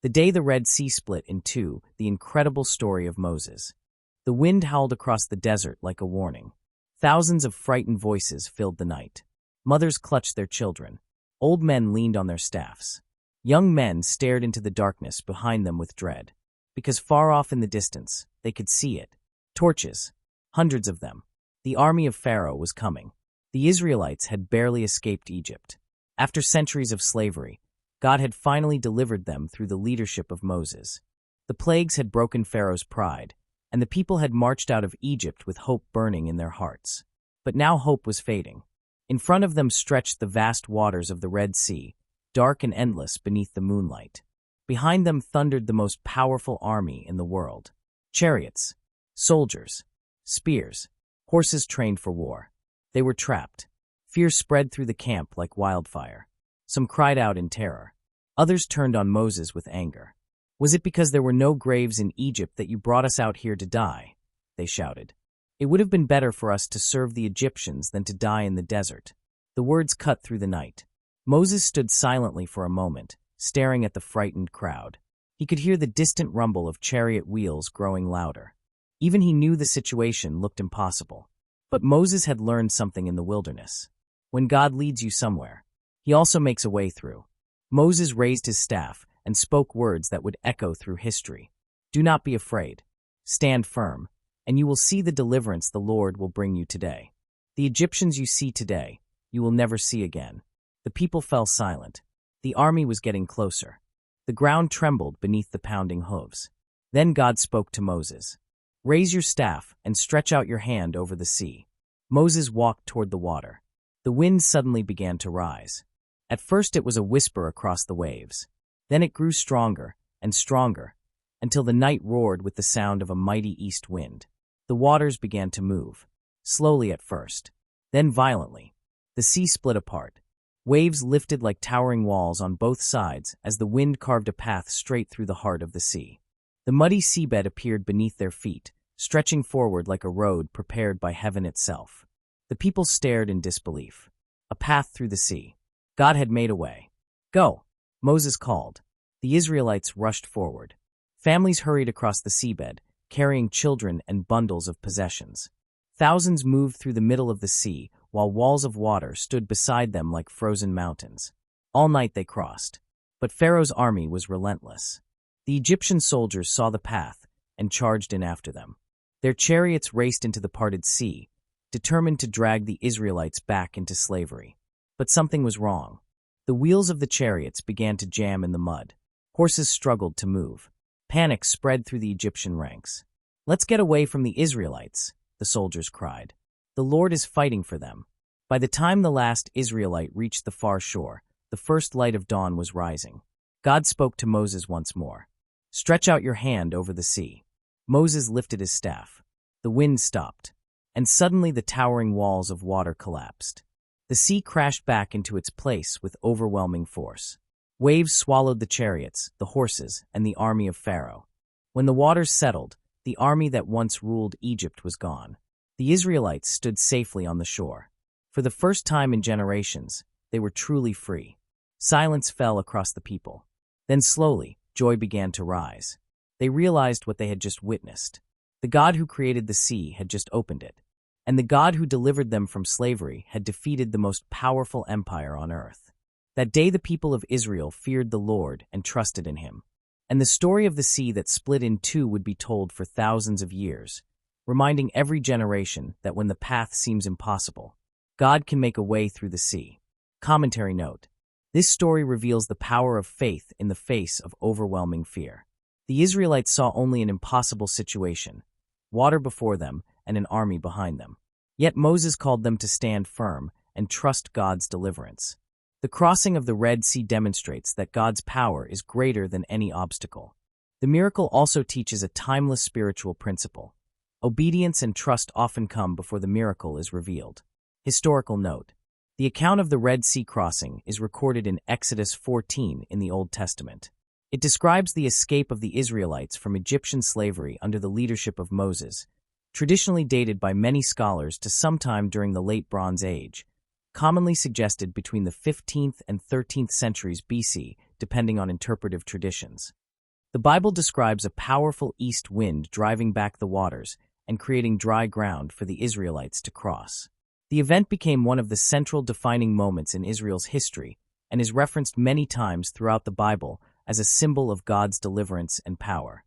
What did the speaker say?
The day the Red Sea split in two, the incredible story of Moses. The wind howled across the desert like a warning. Thousands of frightened voices filled the night. Mothers clutched their children. Old men leaned on their staffs. Young men stared into the darkness behind them with dread. Because far off in the distance, they could see it. Torches. Hundreds of them. The army of Pharaoh was coming. The Israelites had barely escaped Egypt. After centuries of slavery, God had finally delivered them through the leadership of Moses. The plagues had broken Pharaoh's pride, and the people had marched out of Egypt with hope burning in their hearts. But now hope was fading. In front of them stretched the vast waters of the Red Sea, dark and endless beneath the moonlight. Behind them thundered the most powerful army in the world. Chariots, soldiers, spears, horses trained for war. They were trapped. Fear spread through the camp like wildfire. Some cried out in terror. Others turned on Moses with anger. "Was it because there were no graves in Egypt that you brought us out here to die?" they shouted. "It would have been better for us to serve the Egyptians than to die in the desert." The words cut through the night. Moses stood silently for a moment, staring at the frightened crowd. He could hear the distant rumble of chariot wheels growing louder. Even he knew the situation looked impossible. But Moses had learned something in the wilderness. When God leads you somewhere, he also makes a way through. Moses raised his staff and spoke words that would echo through history. "Do not be afraid. Stand firm, and you will see the deliverance the Lord will bring you today. The Egyptians you see today, you will never see again." The people fell silent. The army was getting closer. The ground trembled beneath the pounding hooves. Then God spoke to Moses. "Raise your staff and stretch out your hand over the sea." Moses walked toward the water. The wind suddenly began to rise. At first it was a whisper across the waves. Then it grew stronger and stronger, until the night roared with the sound of a mighty east wind. The waters began to move, slowly at first, then violently. The sea split apart. Waves lifted like towering walls on both sides as the wind carved a path straight through the heart of the sea. The muddy seabed appeared beneath their feet, stretching forward like a road prepared by heaven itself. The people stared in disbelief. A path through the sea. God had made a way. "Go," Moses called. The Israelites rushed forward. Families hurried across the seabed, carrying children and bundles of possessions. Thousands moved through the middle of the sea, while walls of water stood beside them like frozen mountains. All night they crossed. But Pharaoh's army was relentless. The Egyptian soldiers saw the path and charged in after them. Their chariots raced into the parted sea, determined to drag the Israelites back into slavery. But something was wrong. The wheels of the chariots began to jam in the mud. Horses struggled to move. Panic spread through the Egyptian ranks. "Let's get away from the Israelites," the soldiers cried. "The Lord is fighting for them." By the time the last Israelite reached the far shore, the first light of dawn was rising. God spoke to Moses once more. "Stretch out your hand over the sea." Moses lifted his staff. The wind stopped, and suddenly the towering walls of water collapsed. The sea crashed back into its place with overwhelming force. Waves swallowed the chariots, the horses, and the army of Pharaoh. When the waters settled, the army that once ruled Egypt was gone. The Israelites stood safely on the shore. For the first time in generations, they were truly free. Silence fell across the people. Then slowly, joy began to rise. They realized what they had just witnessed. The God who created the sea had just opened it. And the God who delivered them from slavery had defeated the most powerful empire on earth. That day the people of Israel feared the Lord and trusted in him. And the story of the sea that split in two would be told for thousands of years, reminding every generation that when the path seems impossible, God can make a way through the sea. Commentary note: this story reveals the power of faith in the face of overwhelming fear. The Israelites saw only an impossible situation, water before them and an army behind them. Yet Moses called them to stand firm and trust God's deliverance. The crossing of the Red Sea demonstrates that God's power is greater than any obstacle. The miracle also teaches a timeless spiritual principle. Obedience and trust often come before the miracle is revealed. Historical note: the account of the Red Sea crossing is recorded in Exodus 14 in the Old Testament. It describes the escape of the Israelites from Egyptian slavery under the leadership of Moses, traditionally dated by many scholars to sometime during the Late Bronze Age, commonly suggested between the 15th and 13th centuries BC, depending on interpretive traditions. The Bible describes a powerful east wind driving back the waters and creating dry ground for the Israelites to cross. The event became one of the central defining moments in Israel's history and is referenced many times throughout the Bible as a symbol of God's deliverance and power.